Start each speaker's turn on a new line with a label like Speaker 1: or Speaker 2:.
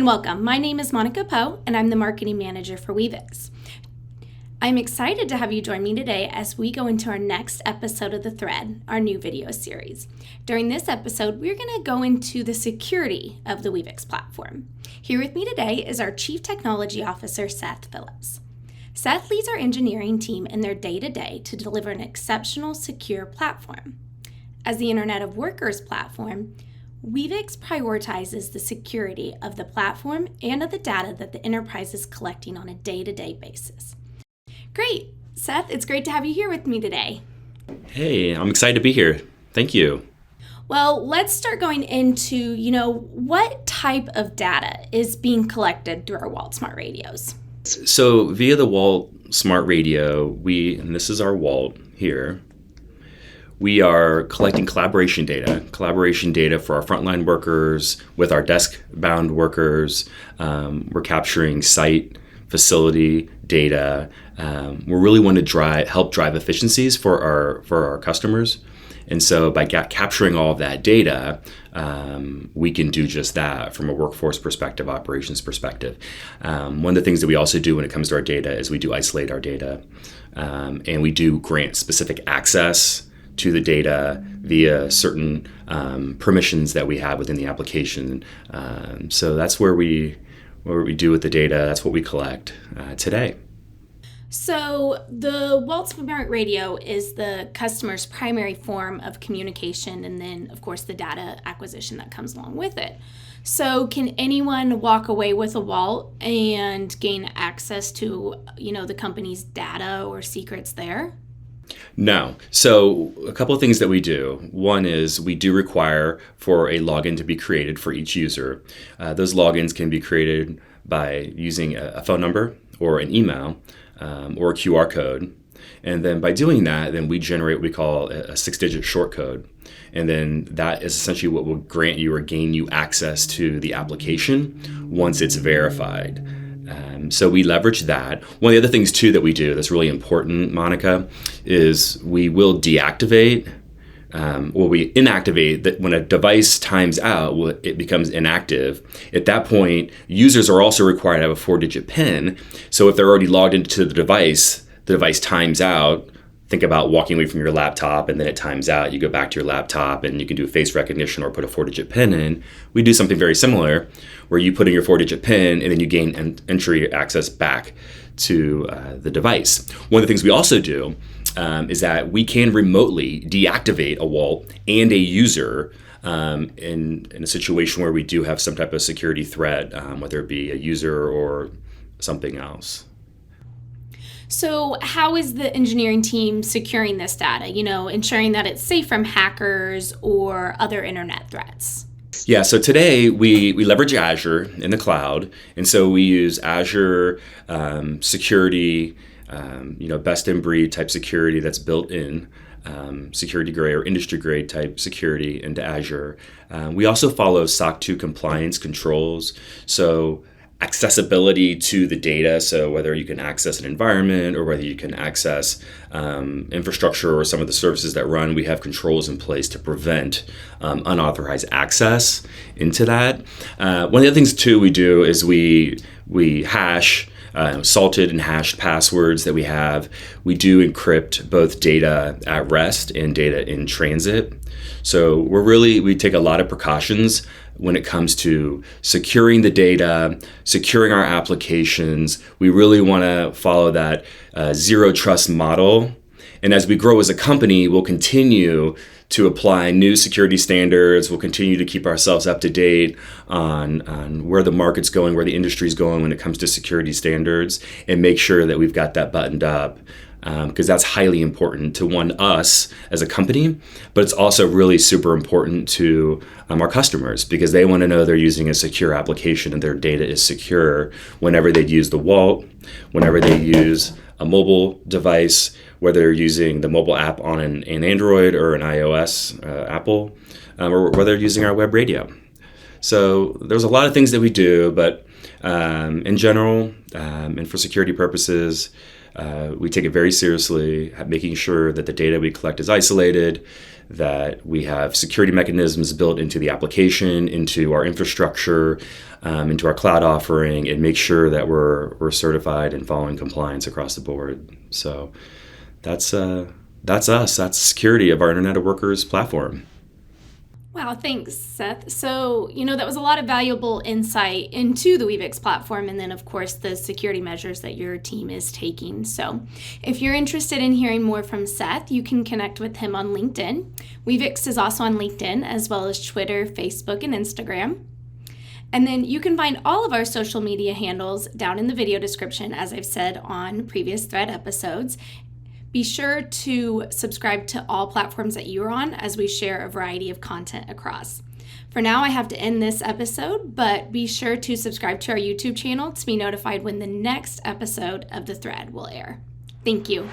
Speaker 1: and welcome. My name is Monica Poe, and I'm the Marketing Manager for weavix. I'm excited to have you join me today as we go into our next episode of The Thread, our new video series. During this episode, we're going to go into the security of the weavix platform. Here with me today is our Chief Technology Officer, Seth Phillips. Seth leads our engineering team in their day-to-day to deliver an exceptional, secure platform. As the Internet of Workers platform, weavix prioritizes the security of the platform and of the data that the enterprise is collecting on a day-to-day basis. Great. Seth, it's great to have you here with me today.
Speaker 2: Hey, I'm excited to be here. Thank you.
Speaker 1: Well, let's start going into, what type of data is being collected through our Walt Smart Radios?
Speaker 2: So via the Walt Smart Radio, and this is our Walt here, we are collecting collaboration data for our frontline workers with our desk-bound workers. We're capturing site, facility data. We really want to help drive efficiencies for our customers. And so by capturing all of that data, we can do just that from a workforce perspective, operations perspective. One of the things that we also do when it comes to our data is we do isolate our data, and we do grant specific access to the data via certain permissions that we have within the application. So that's what we do with the data. That's what we collect today.
Speaker 1: So the Walt Smart Radio is the customer's primary form of communication, and then, of course, the data acquisition that comes along with it. So can anyone walk away with a Walt and gain access to, the company's data or secrets there?
Speaker 2: No. So a couple of things that we do. One is we do require for a login to be created for each user. Those logins can be created by using a phone number or an email or a QR code. And then by doing that, then we generate what we call a 6-digit short code. And then that is essentially what will grant you or gain you access to the application once it's verified. So we leverage that. One of the other things too that we do that's really important, Monica, is we will deactivate we inactivate that when a device times out, it becomes inactive. At that point, users are also required to have a 4-digit PIN. So if they're already logged into the device times out. Think about walking away from your laptop and then it times out. You go back to your laptop and you can do face recognition or put a 4-digit PIN in. We do something very similar where you put in your 4-digit PIN and then you gain entry access back to the device. One of the things we also do is that we can remotely deactivate a Walt and a user in a situation where we do have some type of security threat, whether it be a user or something else.
Speaker 1: So how is the engineering team securing this data, ensuring that it's safe from hackers or other internet threats?
Speaker 2: Yeah, so today we leverage Azure in the cloud, and so we use Azure security, best in breed type security that's built in, security grade or industry grade type security into Azure. We also follow SOC 2 compliance controls, so accessibility to the data, so whether you can access an environment or whether you can access infrastructure or some of the services that run, we have controls in place to prevent unauthorized access into that. One of the other things too we do is we hash salted and hashed passwords that we have. We do encrypt both data at rest and data in transit. So we take a lot of precautions when it comes to securing the data, securing our applications. We really want to follow that zero trust model. And as we grow as a company, we'll continue to apply new security standards. We'll continue to keep ourselves up to date on where the market's going, where the industry's going when it comes to security standards, and make sure that we've got that buttoned up. Because that's highly important to us as a company, but it's also really super important to our customers because they want to know they're using a secure application and their data is secure whenever they use the Walt, whenever they use a mobile device, whether they're using the mobile app on an Android or an iOS Apple, or whether they're using our web radio. So there's a lot of things that we do, but in general, and for security purposes, we take it very seriously, making sure that the data we collect is isolated, that we have security mechanisms built into the application, into our infrastructure, into our cloud offering, and make sure that we're certified and following compliance across the board. So that's us. That's the security of our Internet of Workers platform.
Speaker 1: Wow, thanks, Seth. So, that was a lot of valuable insight into the weavix platform, and then, of course, the security measures that your team is taking. So, if you're interested in hearing more from Seth, you can connect with him on LinkedIn. weavix is also on LinkedIn, as well as Twitter, Facebook, and Instagram. And then you can find all of our social media handles down in the video description, as I've said on previous Thread episodes. Be sure to subscribe to all platforms that you're on as we share a variety of content across. For now, I have to end this episode, but be sure to subscribe to our YouTube channel to be notified when the next episode of The Thread will air. Thank you.